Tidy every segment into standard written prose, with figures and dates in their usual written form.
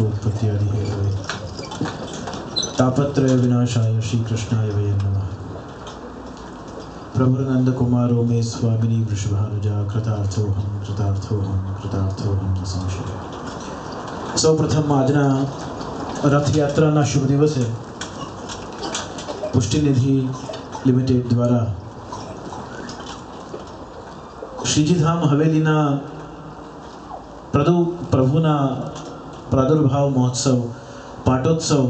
मोक्षोत्पत्त्यादि Hathaway तापत्रय विनाशाय श्री कृष्णाय वै नमः। प्रभुनंद कुमारो मे स्वामिनी वृषभानुजा कृतार्थोहम कृतार्थोहम कृतार्थोहम न संशय। सौ प्रथम आजना रथयात्रा शुभ दिवसे पुष्टिनिधि लिमिटेड द्वारा श्रीजीधाम हवेलीना प्रभुना प्रादुर्भाव महोत्सव पाटोत्सव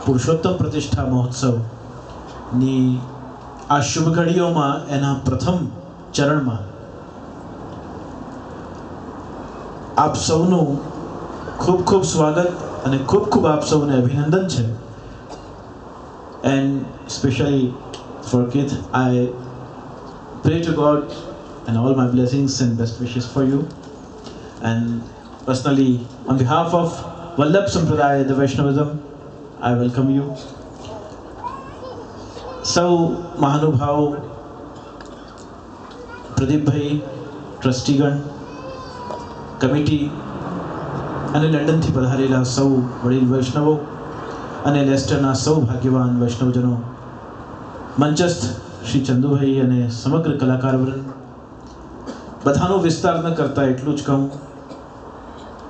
पुरुषोत्तम प्रतिष्ठा महोत्सव नी आ शुभ घड़ियों में एना प्रथम चरण में आप सौनु खूब खूब स्वागत અને ખૂબ ખૂબ આપ સૌને અભિનંદન છે. And especially for Keith, I pray to God and all my blessings and best wishes for you. And personally, on behalf of Vallabh Sampradaya, the Vaishnavism, I welcome you. સૌ મહાનુભાવ, પ્રદીપભાઈ, ટ્રસ્ટીગણ, કમિટી અને લંડનથી પધારેલા સૌ વડીલ વૈષ્ણવો અને લેસ્ટરના સૌ ભાગ્યવાન વૈષ્ણવજનો, મંચસ્થ શ્રી ચંદુભાઈ અને સમગ્ર કલાકારવૃંદ, બધાનો વિસ્તાર ન કરતા એટલું જ કહું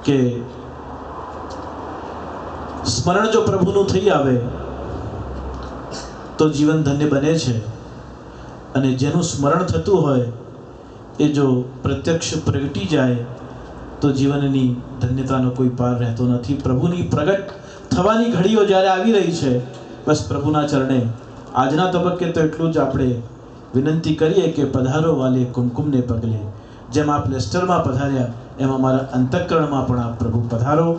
કે સ્મરણ જો પ્રભુનું થઈ આવે તો જીવન ધન્ય બને છે અને જેનું સ્મરણ થતું હોય એ જો પ્રત્યક્ષ પ્રગટી જાય તો જીવનની ધન્યતાનો કોઈ પાર રહેતો નથી. પ્રભુની પ્રગટ થવાની ઘડીઓ જ્યારે આવી રહી છે, બસ પ્રભુના ચરણે આજના તબક્કે તો એટલું જ આપણે વિનંતી કરીએ કે પધારો વાલે કુમકુમને પગલે. જેમ આપ લેસ્ટરમાં પધાર્યા એમ અમારા અંતઃકરણમાં પણ આપ પ્રભુ પધારો,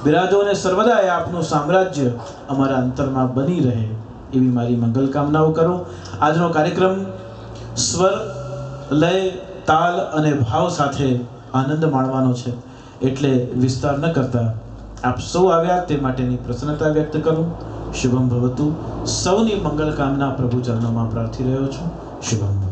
બિરાજો અને સર્વદા આપનું સામ્રાજ્ય અમારા અંતરમાં બની રહે એવી મારી મંગલ કામનાઓ કરું. આજનો કાર્યક્રમ સ્વર, લય, તાલ અને ભાવ સાથે આનંદ માણવાનો છે, એટલે વિસ્તાર ન કરતા આપ સૌ આવ્યા તે માટેની પ્રસન્નતા વ્યક્ત કરું. શુભમ ભવતુ. સૌની મંગલ કામના પ્રભુ ચરણોમાં પ્રાર્થી રહ્યો છું. શુભમ.